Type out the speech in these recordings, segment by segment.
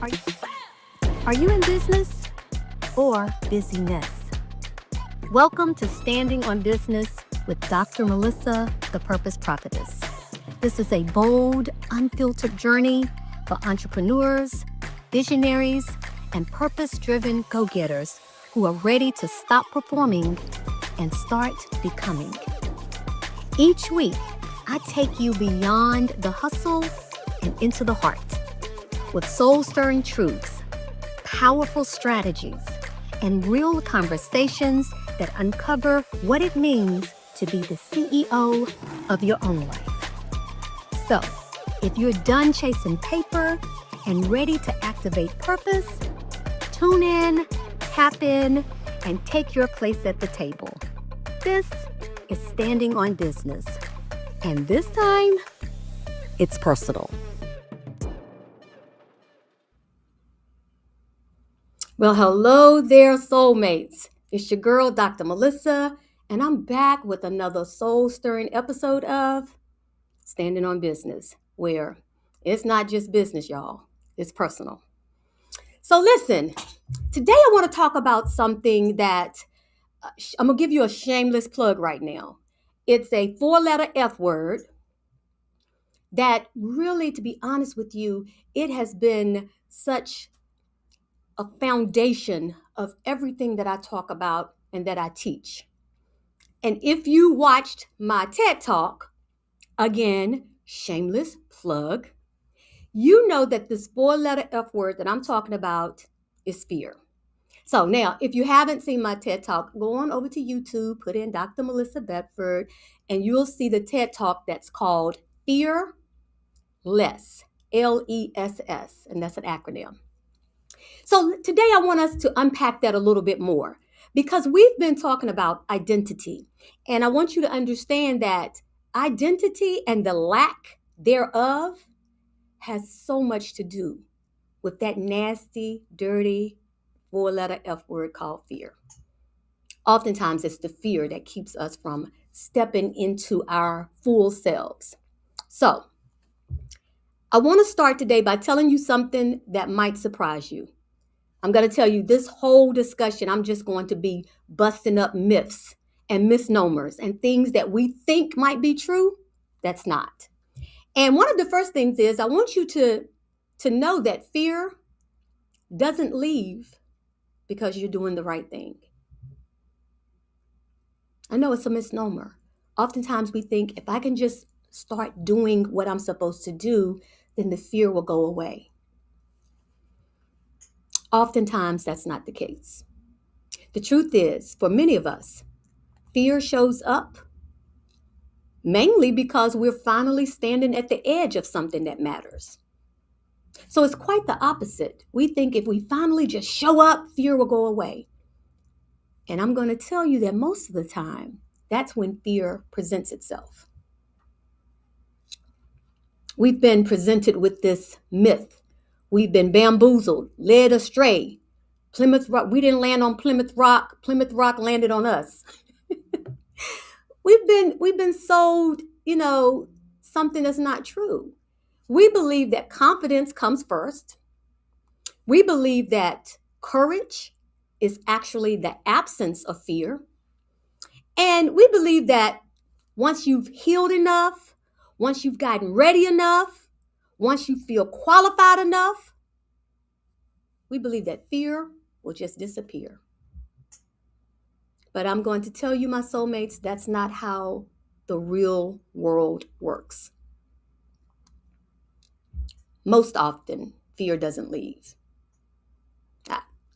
Are, are you in business or busyness? Welcome to Standing on Business with Dr. Melissa, the Purpose Prophetess. This is a bold, unfiltered journey for entrepreneurs, visionaries, and purpose-driven go-getters who are ready to stop performing and start becoming. Each week, I take you beyond the hustle and into the heart with soul-stirring truths, powerful strategies, and real conversations that uncover what it means to be the CEO of your own life. So, if you're done chasing paper and ready to activate purpose, tune in, tap in, and take your place at the table. This is Standing on Business. And this time, it's personal. Well, hello there, soulmates. It's your girl, Dr. Melissa, and I'm back with another soul-stirring episode of Standing on Business, where it's not just business, y'all. It's personal. So listen, today I want to talk about something that I'm going to give you a shameless plug right now. It's a 4-letter F word that really, to be honest with you, it has been such a foundation of everything that I talk about and that I teach. And if you watched my TED Talk, again, shameless plug, you know that this 4-letter F word that I'm talking about is fear. So now, if you haven't seen my TED Talk, go on over to YouTube, put in Dr. Melissa Bedford, and you'll see the TED Talk that's called Fear Less, L-E-S-S, and that's an acronym. So today I want us to unpack that a little bit more because we've been talking about identity. And I want you to understand that identity and the lack thereof has so much to do with that nasty, dirty 4-letter F word called fear. Oftentimes it's the fear that keeps us from stepping into our full selves. So I want to start today by telling you something that might surprise you. I'm going to tell you this whole discussion, I'm just going to be busting up myths and misnomers and things that we think might be true, that's not. And one of the first things is I want you to know that fear doesn't leave because you're doing the right thing. I know it's a misnomer. Oftentimes we think if I can just start doing what I'm supposed to do, then the fear will go away. Oftentimes, that's not the case. The truth is, for many of us, fear shows up mainly because we're finally standing at the edge of something that matters. So it's quite the opposite. We think if we finally just show up, fear will go away. And I'm going to tell you that most of the time, that's when fear presents itself. We've been presented with this myth. We've been bamboozled, led astray. Plymouth Rock, we didn't land on Plymouth Rock. Plymouth Rock landed on us. We've been sold, something that's not true. We believe that confidence comes first. We believe that courage is actually the absence of fear. And we believe that once you've healed enough, once you've gotten ready enough, once you feel qualified enough, we believe that fear will just disappear. But I'm going to tell you, my soulmates, that's not how the real world works. Most often, fear doesn't leave.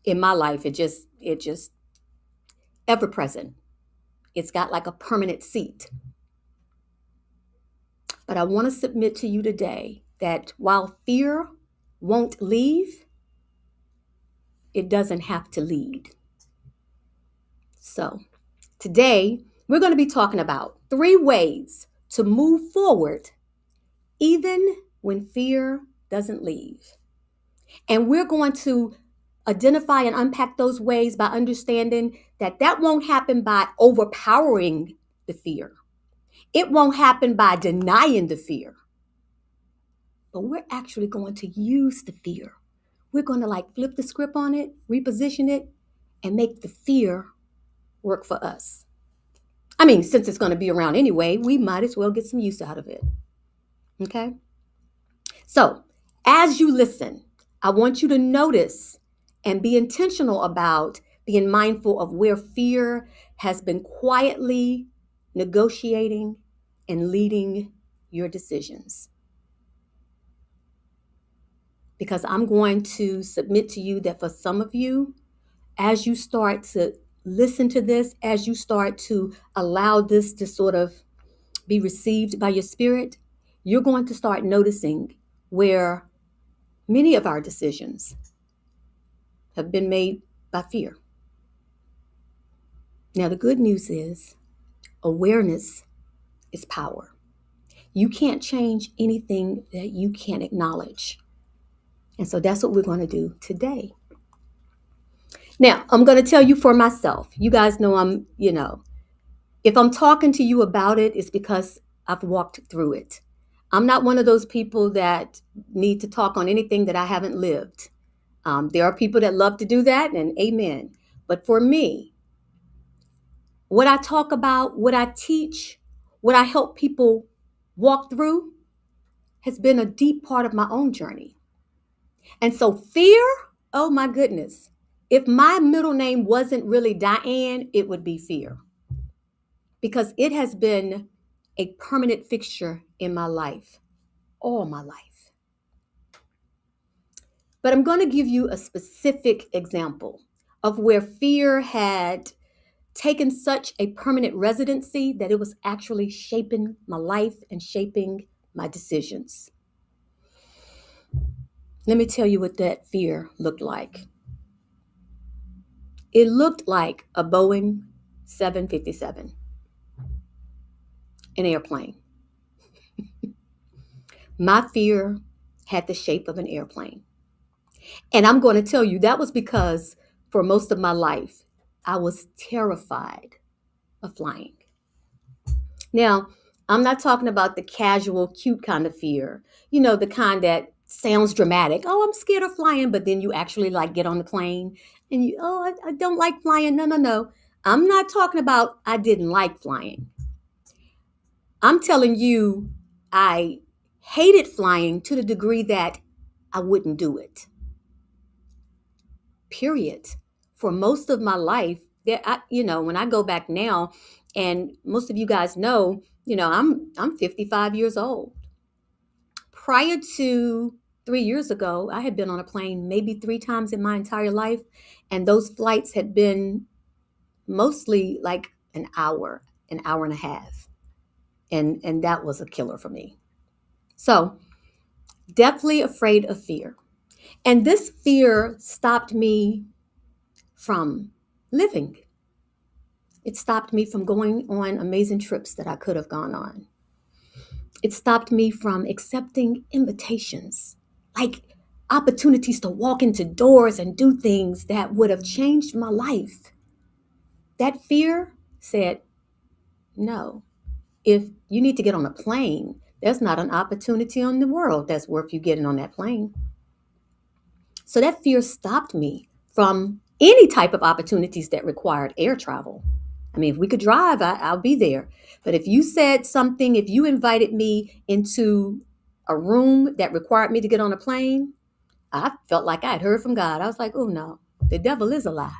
In my life, it just ever present. It's got like a permanent seat. But I want to submit to you today that while fear won't leave, it doesn't have to lead. So today, we're going to be talking about 3 ways to move forward even when fear doesn't leave. And we're going to identify and unpack those ways by understanding that won't happen by overpowering the fear. It won't happen by denying the fear. But we're actually going to use the fear. we're going to like flip the script on it, reposition it, and make the fear work for us. I mean, since it's going to be around anyway, we might as well get some use out of it. Okay? So, as you listen, I want you to notice and be intentional about being mindful of where fear has been quietly negotiating and leading your decisions. Because I'm going to submit to you that for some of you, as you start to listen to this, as you start to allow this to sort of be received by your spirit, you're going to start noticing where many of our decisions have been made by fear. Now, the good news is awareness is power. You can't change anything that you can't acknowledge. And so that's what we're going to do today. Now, I'm going to tell you for myself. You guys know if I'm talking to you about it, it's because I've walked through it. I'm not one of those people that need to talk on anything that I haven't lived. There are people that love to do that, and amen. But for me, what I talk about, what I teach, what I help people walk through has been a deep part of my own journey. And so fear, oh my goodness. If my middle name wasn't really Diane, it would be fear. Because it has been a permanent fixture in my life, all my life. But I'm going to give you a specific example of where fear had taken such a permanent residency that it was actually shaping my life and shaping my decisions. Let me tell you what that fear looked like. It looked like a Boeing 757, an airplane. My fear had the shape of an airplane. And I'm going to tell you that was because for most of my life, I was terrified of flying. Now, I'm not talking about the casual, cute kind of fear, the kind that sounds dramatic. Oh, I'm scared of flying, but then you actually like get on the plane and I don't like flying. No. I'm not talking about I didn't like flying. I'm telling you, I hated flying to the degree that I wouldn't do it. Period. For most of my life, when I go back now, and most of you guys know, I'm 55 years old. Prior to 3 years ago, I had been on a plane maybe 3 times in my entire life, and those flights had been mostly like an hour and a half, and that was a killer for me. So, definitely afraid of fear, and this fear stopped me from living. It stopped me from going on amazing trips that I could have gone on. It stopped me from accepting invitations, like opportunities to walk into doors and do things that would have changed my life. That fear said, no, if you need to get on a plane, there's not an opportunity in the world that's worth you getting on that plane. So that fear stopped me from any type of opportunities that required air travel. I mean, if we could drive, I'll be there. But if you said something, if you invited me into a room that required me to get on a plane, I felt like I had heard from God. I was like, oh no, the devil is a lie.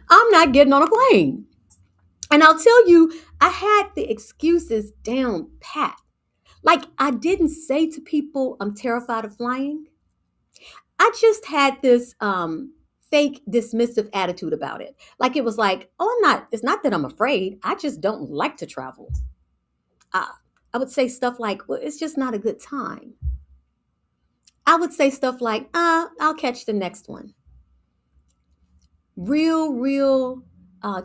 I'm not getting on a plane. And I'll tell you, I had the excuses down pat. Like I didn't say to people, I'm terrified of flying. I just had this fake dismissive attitude about it. Like it was like, oh, it's not that I'm afraid. I just don't like to travel. I would say stuff like, well, it's just not a good time. I would say stuff like, I'll catch the next one. Real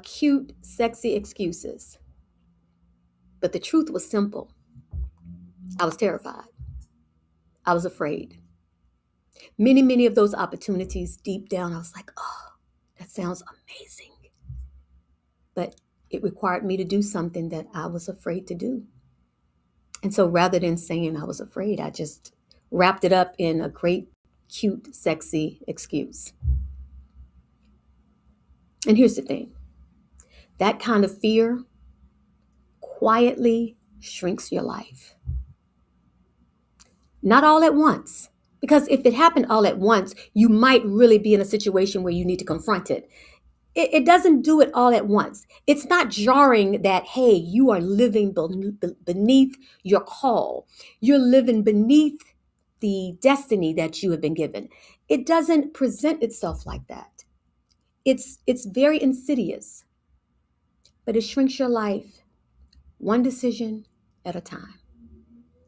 cute, sexy excuses. But the truth was simple. I was terrified. I was afraid. Many of those opportunities deep down, I was like, oh, that sounds amazing. But it required me to do something that I was afraid to do. And so rather than saying I was afraid, I just wrapped it up in a great cute, sexy excuse. And here's the thing. That kind of fear quietly shrinks your life. Not all at once. Because if it happened all at once, you might really be in a situation where you need to confront it. It doesn't do it all at once. It's not jarring that, hey, you are living beneath your call. You're living beneath the destiny that you have been given. It doesn't present itself like that. It's very insidious, but it shrinks your life one decision at a time.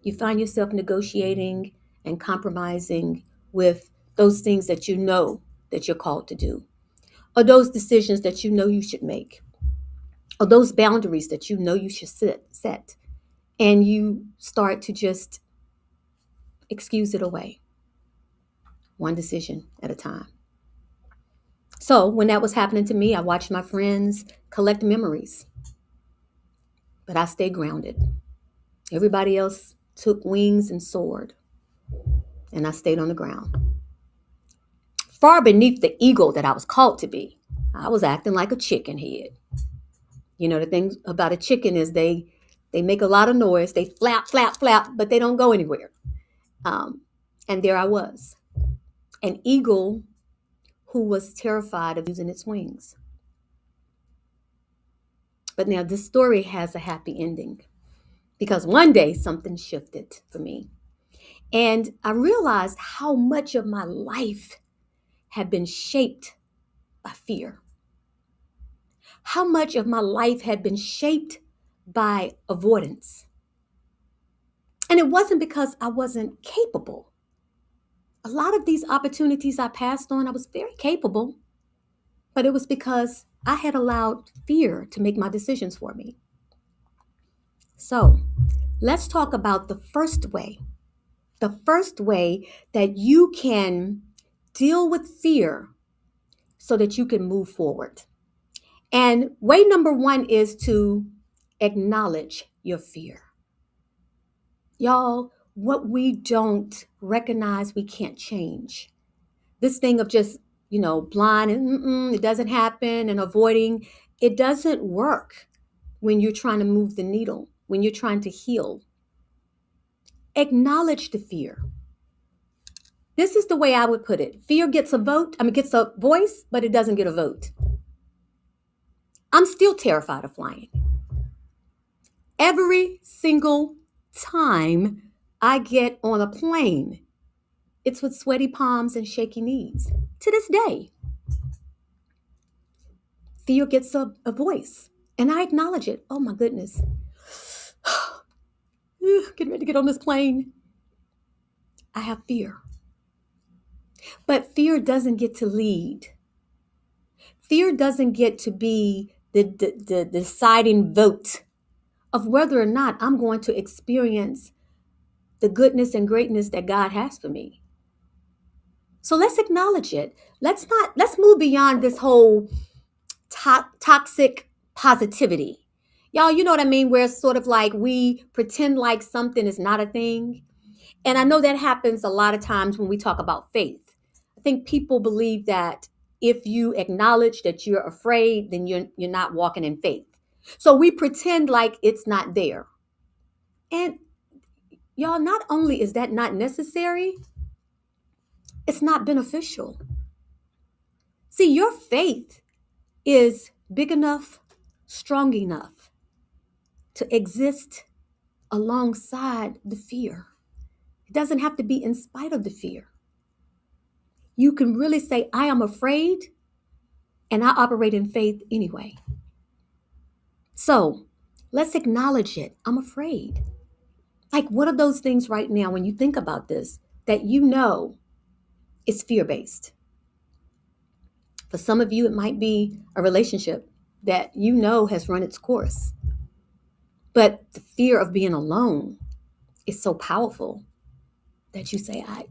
You find yourself negotiating and compromising with those things that you know that you're called to do, or those decisions that you know you should make, or those boundaries that you know you should set. And you start to just excuse it away, one decision at a time. So when that was happening to me, I watched my friends collect memories, but I stayed grounded. Everybody else took wings and soared, and I stayed on the ground. Far beneath the ego that I was called to be, I was acting like a chicken head. You know, the thing about a chicken is they make a lot of noise. They flap, flap, flap, but they don't go anywhere. And there I was, an eagle who was terrified of using its wings. But now this story has a happy ending because one day something shifted for me. And I realized how much of my life had been shaped by fear. How much of my life had been shaped by avoidance. And it wasn't because I wasn't capable. A lot of these opportunities I passed on, I was very capable, but it was because I had allowed fear to make my decisions for me. So let's talk about the first way that you can deal with fear so that you can move forward. And way number one is to acknowledge your fear. Y'all, what we don't recognize, we can't change. This thing of just, blind and it doesn't happen and avoiding, it doesn't work when you're trying to move the needle, when you're trying to heal. Acknowledge the fear. This is the way I would put it. Fear gets a voice, but it doesn't get a vote. I'm still terrified of flying. Every single time I get on a plane, it's with sweaty palms and shaky knees. To this day, fear gets a voice, and I acknowledge it. Oh my goodness. Getting ready to get on this plane. I have fear. But fear doesn't get to lead. Fear doesn't get to be the deciding vote of whether or not I'm going to experience the goodness and greatness that God has for me. So let's acknowledge it. Let's move beyond this whole toxic positivity. Y'all, you know what I mean? Where it's sort of like we pretend like something is not a thing. And I know that happens a lot of times when we talk about faith. I think people believe that if you acknowledge that you're afraid, then you're not walking in faith. So we pretend like it's not there. And y'all, not only is that not necessary, it's not beneficial. See, your faith is big enough, strong enough to exist alongside the fear. It doesn't have to be in spite of the fear. You can really say, I am afraid, and I operate in faith anyway. So let's acknowledge it. I'm afraid. Like, what are those things right now when you think about this that you know is fear-based? For some of you, it might be a relationship that you know has run its course. But the fear of being alone is so powerful that you say, I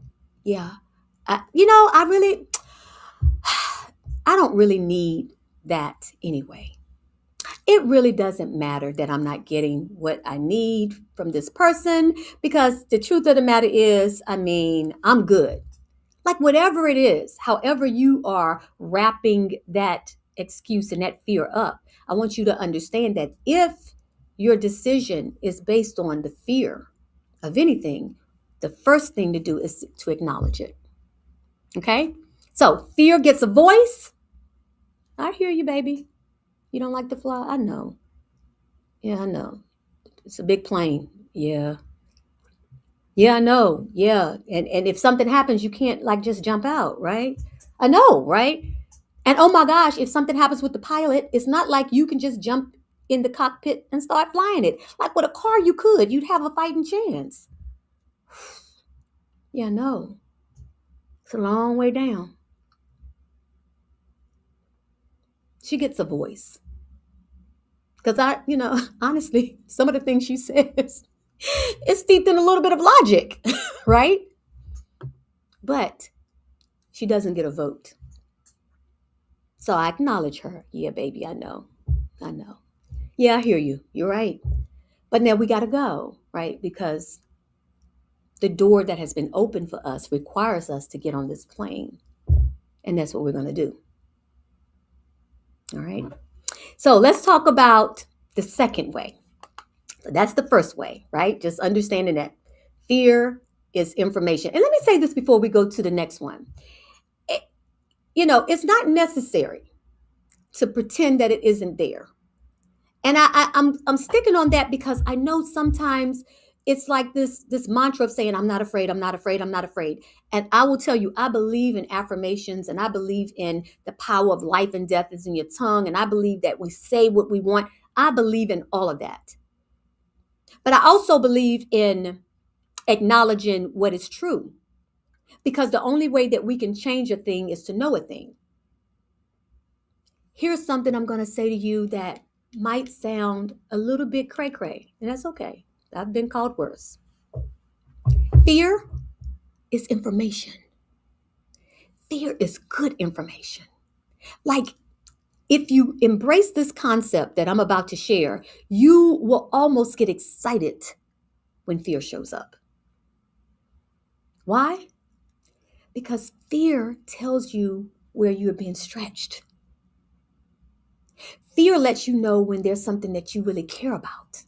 don't really need that anyway. It really doesn't matter that I'm not getting what I need from this person because the truth of the matter is, I'm good. Like whatever it is, however you are wrapping that excuse and that fear up, I want you to understand that if your decision is based on the fear of anything, the first thing to do is to acknowledge it. Okay? So fear gets a voice. I hear you, baby. You don't like to fly? I know. Yeah, I know. It's a big plane. Yeah. Yeah, I know. Yeah. And if something happens, you can't like just jump out, right? I know, right? And oh my gosh, if something happens with the pilot, it's not like you can just jump in the cockpit and start flying it. Like with a car, you could. You'd have a fighting chance. Yeah, no. It's a long way down. She gets a voice. Because honestly, some of the things she says is steeped in a little bit of logic, right? But she doesn't get a vote. So I acknowledge her. Yeah, baby, I know. I know. Yeah, I hear you. You're right. But now we got to go, right? Because the door that has been opened for us requires us to get on this plane. And that's what we're going to do. All right. So let's talk about the second way. So that's the first way, right? Just understanding that fear is information. And let me say this before we go to the next one. It's not necessary to pretend that it isn't there. And I'm sticking on that because I know sometimes it's like this mantra of saying, I'm not afraid, I'm not afraid, I'm not afraid. And I will tell you, I believe in affirmations and I believe in the power of life and death is in your tongue. And I believe that we say what we want. I believe in all of that. But I also believe in acknowledging what is true, because the only way that we can change a thing is to know a thing. Here's something I'm going to say to you that might sound a little bit cray-cray, and that's okay. I've been called worse. Fear is information. Fear is good information. Like, if you embrace this concept that I'm about to share, you will almost get excited when fear shows up. Why? Because fear tells you where you're being stretched. Fear lets you know when there's something that you really care about.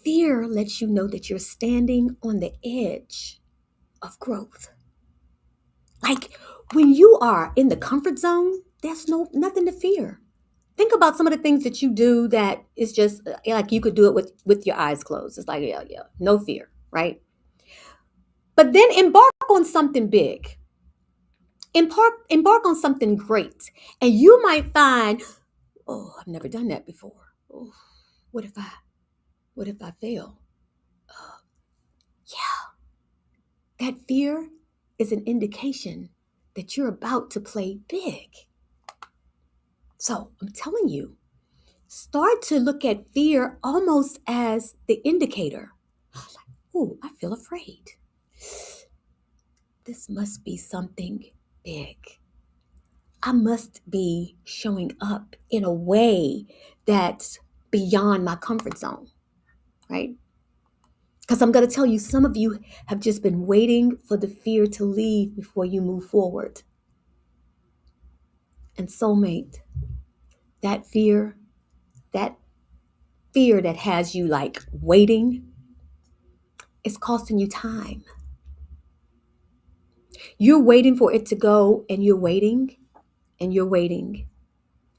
Fear lets you know that you're standing on the edge of growth. Like when you are in the comfort zone, there's nothing to fear. Think about some of the things that you do that is just like you could do it with your eyes closed. It's like, yeah, no fear, right? But then embark on something big. Embark on something great. And you might find, oh, I've never done that before. Oh, what if I fail? Yeah. That fear is an indication that you're about to play big. So I'm telling you, start to look at fear almost as the indicator. Oh, I feel afraid. This must be something big. I must be showing up in a way that's beyond my comfort zone, right? Because I'm going to tell you, some of you have just been waiting for the fear to leave before you move forward. And soulmate, that fear that has you like waiting, is costing you time. You're waiting for it to go, and you're waiting and you're waiting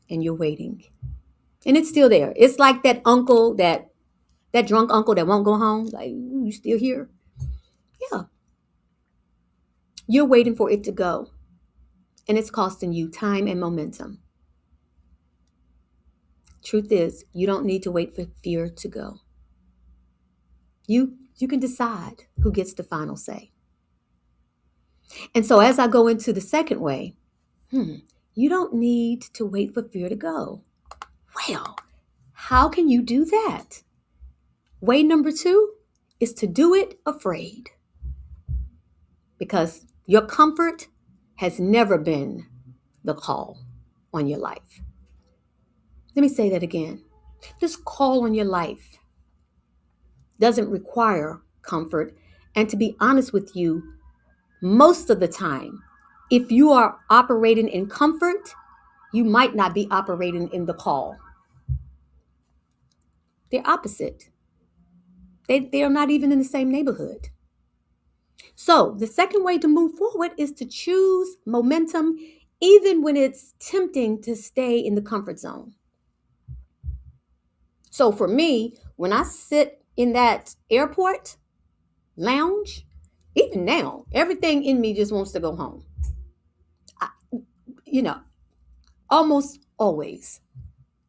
and you're waiting. And it's still there. It's like that uncle, that drunk uncle that won't go home. Like, you still here? Yeah. You're waiting for it to go. And it's costing you time and momentum. Truth is, you don't need to wait for fear to go. You can decide who gets the final say. And so as I go into the second way, you don't need to wait for fear to go. Well, how can you do that? Way number 2 is to do it afraid. Because your comfort has never been the call on your life. Let me say that again. This call on your life doesn't require comfort. And to be honest with you, Most of the time, if you are operating in comfort, you might not be operating in the call. They're opposite. They are not even in the same neighborhood. So the second way to move forward is to choose momentum, even when it's tempting to stay in the comfort zone. So for me, when I sit in that airport lounge, even now, everything in me just wants to go home. I, you know, almost always,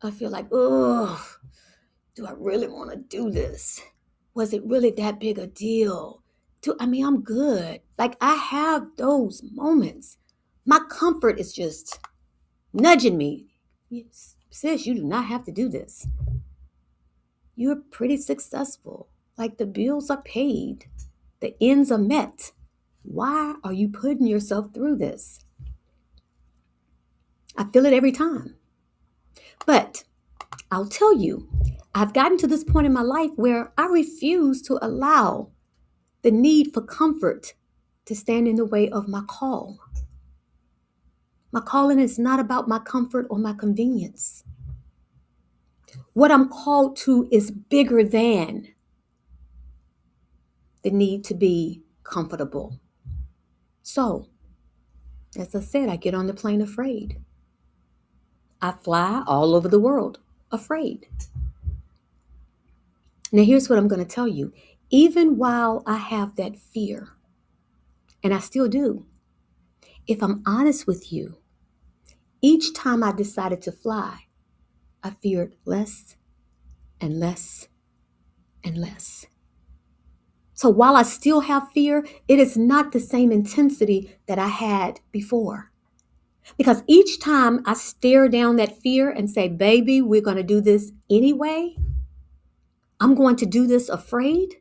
I feel like, oh, do I really want to do this? Was it really that big a deal? I'm good. Like, I have those moments. My comfort is just nudging me. Yes, sis, you do not have to do this. You're pretty successful. Like, the bills are paid, the ends are met. Why are you putting yourself through this? I feel it every time. But I'll tell you, I've gotten to this point in my life where I refuse to allow the need for comfort to stand in the way of my call. My calling is not about my comfort or my convenience. What I'm called to is bigger than the need to be comfortable. So, as I said, I get on the plane afraid. I fly all over the world afraid. Now, here's what I'm going to tell you. Even while I have that fear, and I still do, if I'm honest with you, each time I decided to fly, I feared less and less and less. So while I still have fear, it is not the same intensity that I had before. Because each time I stare down that fear and say, baby, we're going to do this anyway, I'm going to do this afraid,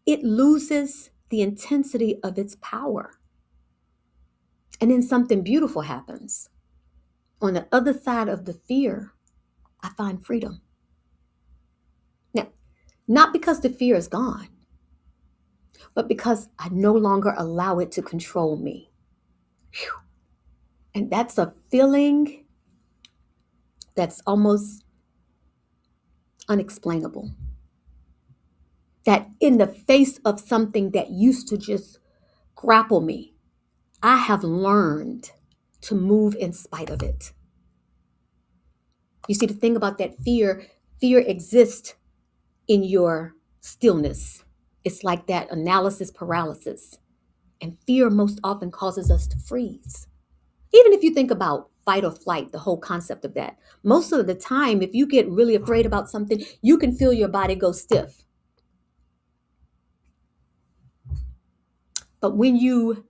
it loses the intensity of its power. And then something beautiful happens. On the other side of the fear, I find freedom. Now, not because the fear is gone, but because I no longer allow it to control me. Whew. And that's a feeling that's almost unexplainable. That in the face of something that used to just grapple me, I have learned to move in spite of it. You see, the thing about that fear exists in your stillness. It's like that analysis paralysis. And fear most often causes us to freeze. Even if you think about fight or flight, the whole concept of that, most of the time, if you get really afraid about something, you can feel your body go stiff. But when you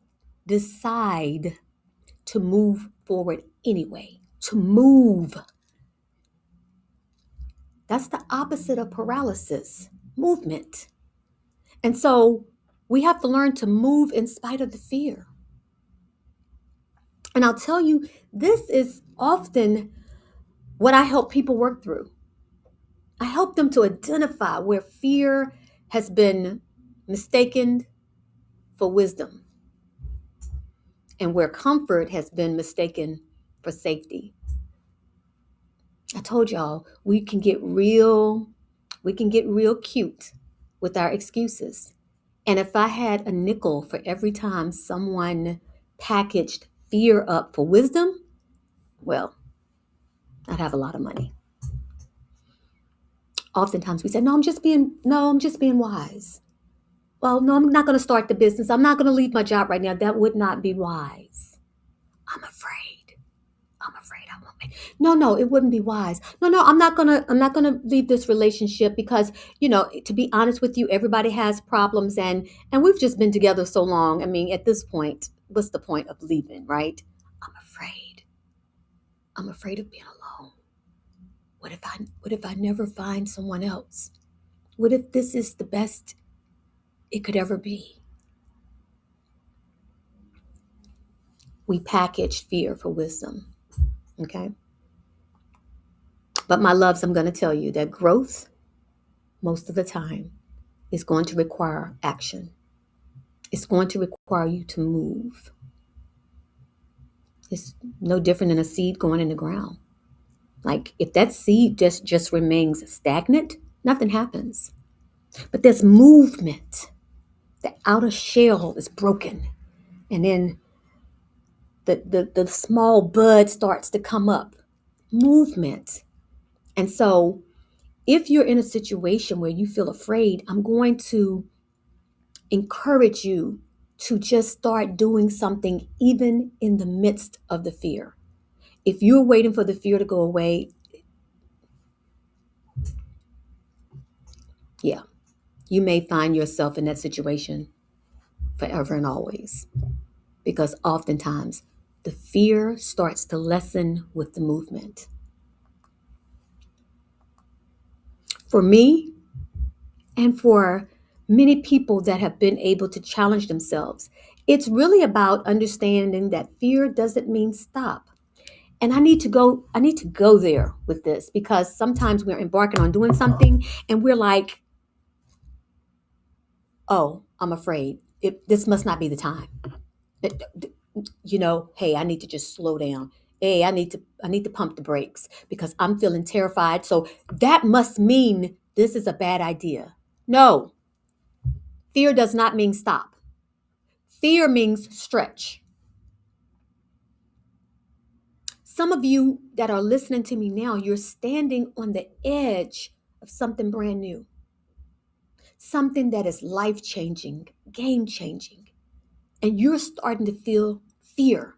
decide to move forward anyway, to move, that's the opposite of paralysis, movement. And so we have to learn to move in spite of the fear. And I'll tell you, this is often what I help people work through. I help them to identify where fear has been mistaken for wisdom and where comfort has been mistaken for safety. I told y'all we can get real cute with our excuses. And if I had a nickel for every time someone packaged fear up for wisdom, well, I'd have a lot of money. Oftentimes we say, no, I'm just being wise. Well, no, I'm not going to start the business. I'm not going to leave my job right now. That would not be wise. I'm afraid I won't make. No, it wouldn't be wise. No, I'm not going to leave this relationship because, to be honest with you, everybody has problems and we've just been together so long. I mean, at this point, what's the point of leaving, right? I'm afraid. I'm afraid of being alone. What if I never find someone else? What if this is the best it could ever be? We package fear for wisdom, okay? But my loves, I'm going to tell you that growth, most of the time, is going to require action. It's going to require you to move. It's no different than a seed going in the ground. Like if that seed just remains stagnant, nothing happens. But there's movement. The outer shell is broken. And then the small bud starts to come up. Movement. And so if you're in a situation where you feel afraid, I'm going to encourage you to just start doing something even in the midst of the fear. If you're waiting for the fear to go away, yeah, you may find yourself in that situation forever and always. Because oftentimes the fear starts to lessen with the movement. For me, and for many people that have been able to challenge themselves, it's really about understanding that fear doesn't mean stop. And I need to go there with this because sometimes we're embarking on doing something and we're like, oh, I'm afraid. This must not be the time. Hey, I need to just slow down. Hey, I need to pump the brakes because I'm feeling terrified. So that must mean this is a bad idea. No, fear does not mean stop. Fear means stretch. Some of you that are listening to me now, you're standing on the edge of something brand new, something that is life changing, game changing, and you're starting to feel fear.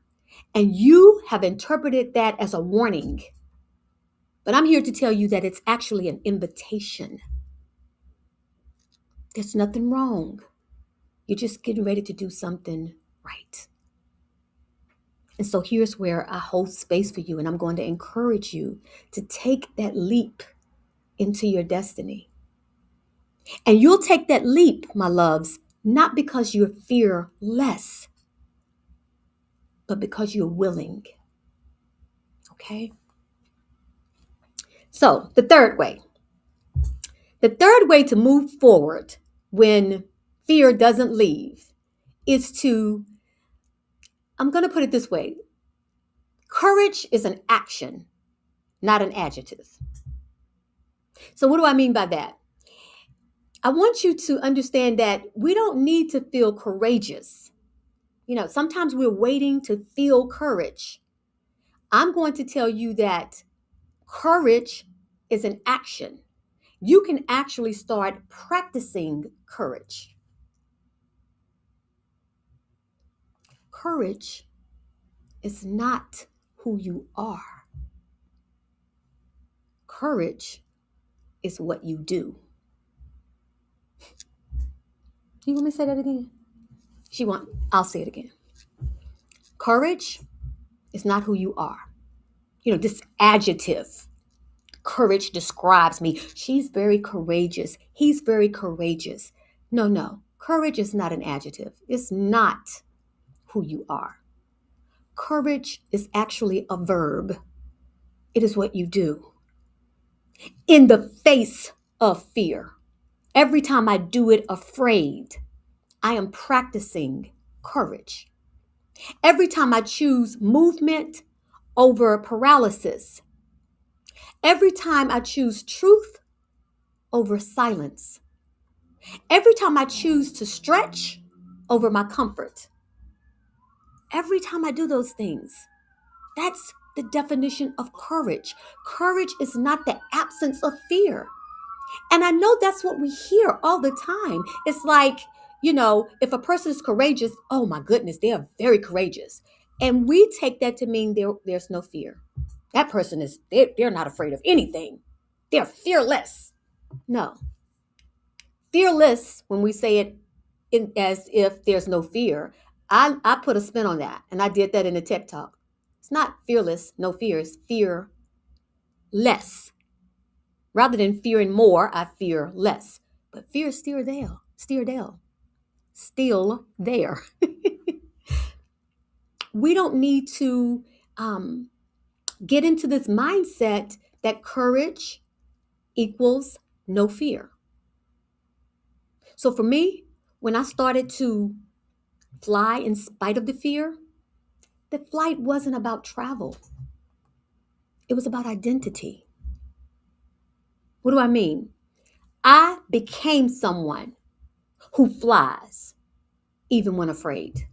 And you have interpreted that as a warning. But I'm here to tell you that it's actually an invitation. There's nothing wrong. You're just getting ready to do something right. And so here's where I hold space for you, and I'm going to encourage you to take that leap into your destiny. And you'll take that leap, my loves, not because you're fearless, but because you're willing. Okay? So the third way to move forward when fear doesn't leave is I'm going to put it this way. Courage is an action, not an adjective. So what do I mean by that? I want you to understand that we don't need to feel courageous. Sometimes we're waiting to feel courage. I'm going to tell you that courage is an action. You can actually start practicing courage. Courage is not who you are. Courage is what you do. You want me to say that again? I'll say it again. Courage is not who you are. This adjective, courage describes me. She's very courageous. He's very courageous. No. Courage is not an adjective. It's not who you are. Courage is actually a verb. It is what you do. In the face of fear, every time I do it afraid, I am practicing courage. Every time I choose movement over paralysis, every time I choose truth over silence, every time I choose to stretch over my comfort, every time I do those things, that's the definition of courage. Courage is not the absence of fear. And I know that's what we hear all the time. It's like, if a person is courageous, oh my goodness, they are very courageous. And we take that to mean there's no fear. That person they're not afraid of anything. They're fearless. No. Fearless, when we say it as if there's no fear, I put a spin on that. And I did that in the TED Talk. It's not fearless, no fear. It's fear less. Rather than fearing more, I fear less. But fear is still there. Still there. We don't need to get into this mindset that courage equals no fear. So for me, when I started to fly in spite of the fear, the flight wasn't about travel. It was about identity. What do I mean? I became someone who flies even when afraid.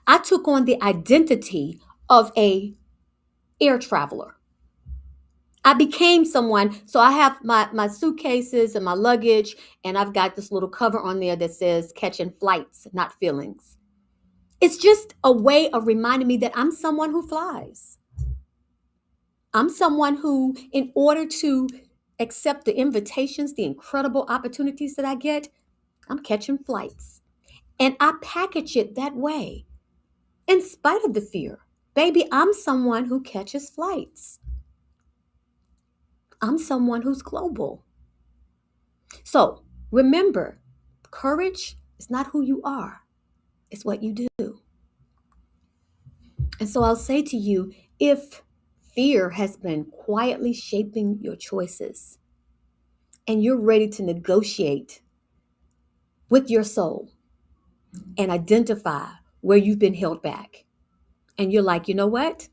I took on the identity of a air traveler. I became someone, so I have my suitcases and my luggage, and I've got this little cover on there that says catching flights, not feelings. It's just a way of reminding me that I'm someone who flies. I'm someone who, in order to accept the invitations, the incredible opportunities that I get, I'm catching flights. And I package it that way, in spite of the fear. Baby, I'm someone who catches flights. I'm someone who's global. So remember, courage is not who you are, it's what you do. And so I'll say to you, if fear has been quietly shaping your choices and you're ready to negotiate with your soul and identify where you've been held back, and you're like, you know what?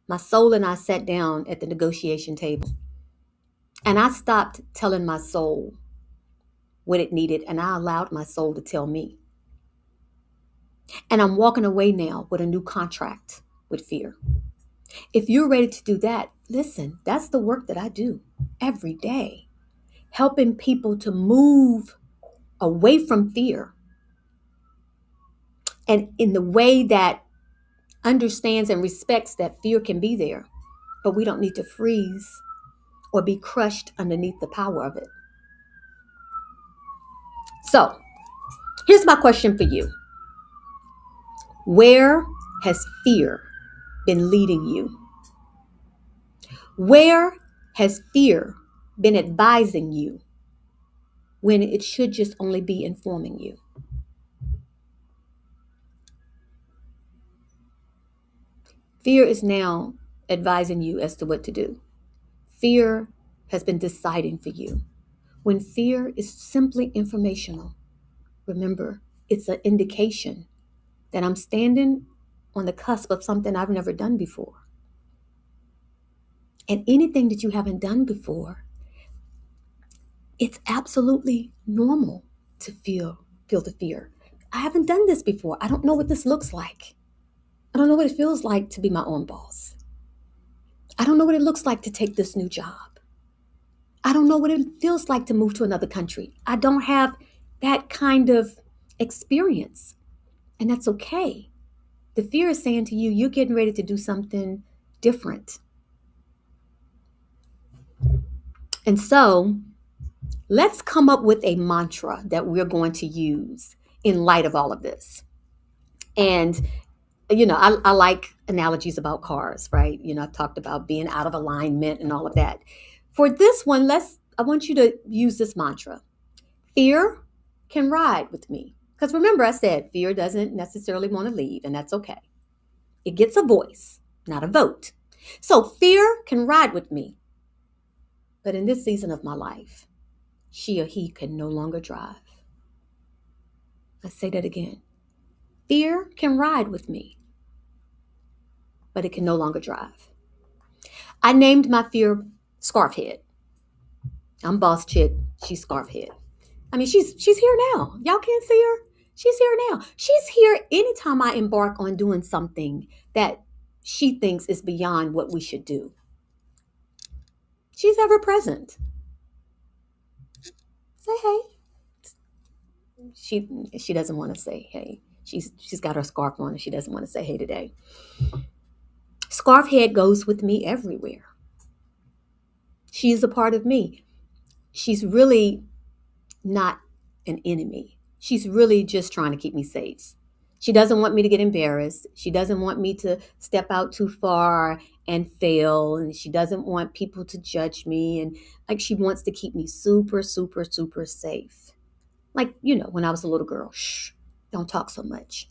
My soul and I sat down at the negotiation table and I stopped telling my soul what it needed and I allowed my soul to tell me. And I'm walking away now with a new contract with fear. If you're ready to do that, listen, that's the work that I do every day, helping people to move away from fear and in the way that understands and respects that fear can be there, but we don't need to freeze or be crushed underneath the power of it. So, here's my question for you. Where has fear been leading you? Where has fear been advising you when it should just only be informing you? Fear is now advising you as to what to do. Fear has been deciding for you. When fear is simply informational, remember, it's an indication that I'm standing on the cusp of something I've never done before. And anything that you haven't done before, it's absolutely normal to feel the fear. I haven't done this before. I don't know what this looks like. I don't know what it feels like to be my own boss. I don't know what it looks like to take this new job. I don't know what it feels like to move to another country. I don't have that kind of experience. And that's okay. The fear is saying to you, you're getting ready to do something different. And so let's come up with a mantra that we're going to use in light of all of this. And, I like analogies about cars, right? I've talked about being out of alignment and all of that. For this one, I want you to use this mantra. Fear can ride with me. Because remember, I said fear doesn't necessarily want to leave, and that's okay. It gets a voice, not a vote. So fear can ride with me. But in this season of my life, she or he can no longer drive. Let's say that again. Fear can ride with me, but it can no longer drive. I named my fear Scarf Head. I'm boss chick, she's Scarf Head. I mean, she's here now. Y'all can't see her? She's here now. She's here anytime I embark on doing something that she thinks is beyond what we should do. She's ever present. Say hey. She doesn't want to say hey. She's got her scarf on and she doesn't want to say hey today. Scarf Head goes with me everywhere. She is a part of me. She's really not an enemy. She's really just trying to keep me safe. She doesn't want me to get embarrassed. She doesn't want me to step out too far and fail. And she doesn't want people to judge me. And she wants to keep me super, super, super safe. When I was a little girl, shh, don't talk so much.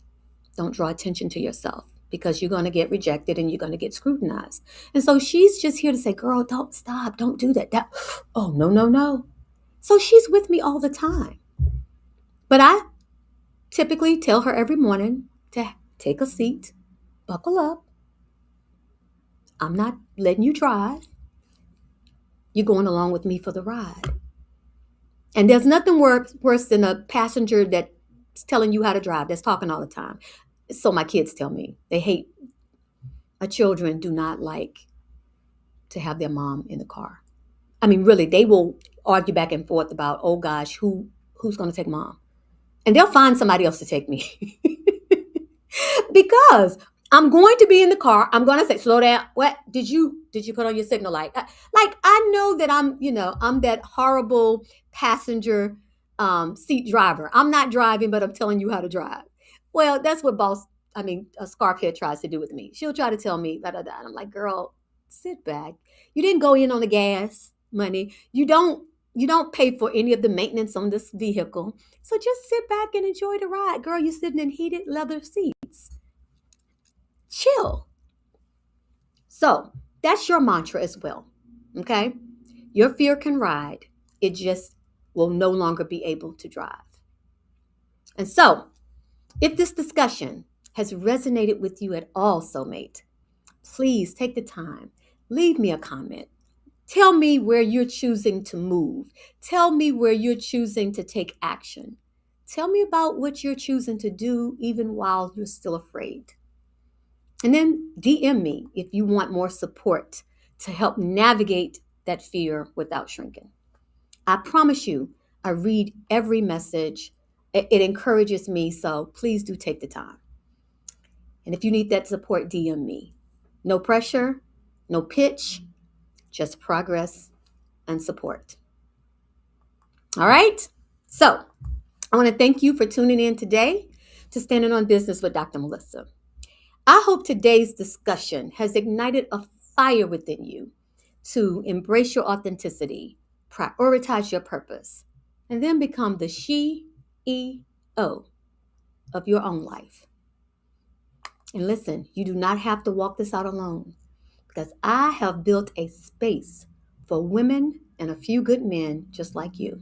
Don't draw attention to yourself because you're going to get rejected and you're going to get scrutinized. And so she's just here to say, girl, don't stop. Don't do that. No. So she's with me all the time. But I typically tell her every morning to take a seat, buckle up. I'm not letting you drive. You're going along with me for the ride. And there's nothing worse than a passenger that's telling you how to drive, that's talking all the time. So my kids tell me they hate, our children do not like to have their mom in the car. I mean, really, they will argue back and forth about, oh gosh, who's going to take mom? And they'll find somebody else to take me. Because I'm going to be in the car. I'm going to say, slow down. What did you put on your signal light? Like, I know that I'm that horrible passenger seat driver. I'm not driving, but I'm telling you how to drive. Well, that's what a Scarfhead tries to do with me. She'll try to tell me da da da. And I'm like, girl, sit back. You didn't go in on the gas money. You don't pay for any of the maintenance on this vehicle. So just sit back and enjoy the ride. Girl, you're sitting in heated leather seats. Chill. So that's your mantra as well. Okay? Your fear can ride. It just will no longer be able to drive. And so, if this discussion has resonated with you at all, soulmate, please take the time, leave me a comment. Tell me where you're choosing to move. Tell me where you're choosing to take action. Tell me about what you're choosing to do even while you're still afraid. And then DM me if you want more support to help navigate that fear without shrinking. I promise you, I read every message. It encourages me, so please do take the time. And if you need that support, DM me. No pressure, no pitch, just progress and support. All right? So I want to thank you for tuning in today to Standing on Business with Dr. Melissa. I hope today's discussion has ignited a fire within you to embrace your authenticity, prioritize your purpose, and then become the CEO of your own life. And listen, you do not have to walk this out alone, because I have built a space for women and a few good men just like you.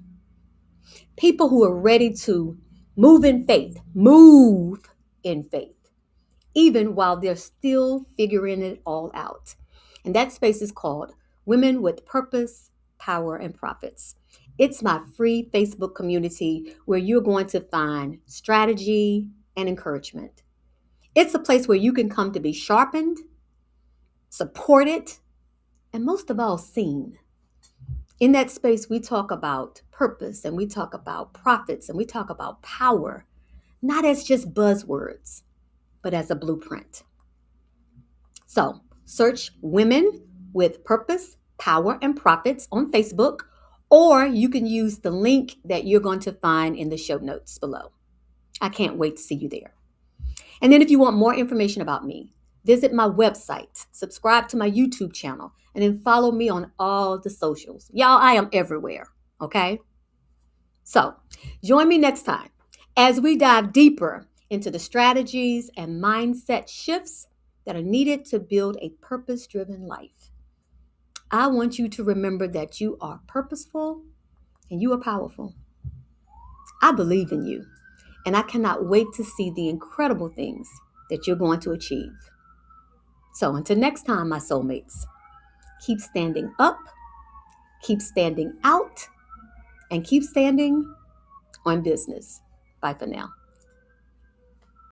People who are ready to move in faith, even while they're still figuring it all out. And that space is called Women with Purpose, Power, and Profits. It's my free Facebook community where you're going to find strategy and encouragement. It's a place where you can come to be sharpened, supported, and most of all, seen. In that space, we talk about purpose and we talk about profits and we talk about power, not as just buzzwords, but as a blueprint. So search Women with Purpose, Power, and Profits on Facebook, or you can use the link that you're going to find in the show notes below. I can't wait to see you there. And then if you want more information about me, visit my website, subscribe to my YouTube channel, and then follow me on all the socials. Y'all, I am everywhere, okay? So join me next time as we dive deeper into the strategies and mindset shifts that are needed to build a purpose-driven life. I want you to remember that you are purposeful and you are powerful. I believe in you, and I cannot wait to see the incredible things that you're going to achieve. So until next time, my soulmates, keep standing up, keep standing out, and keep standing on business. Bye for now.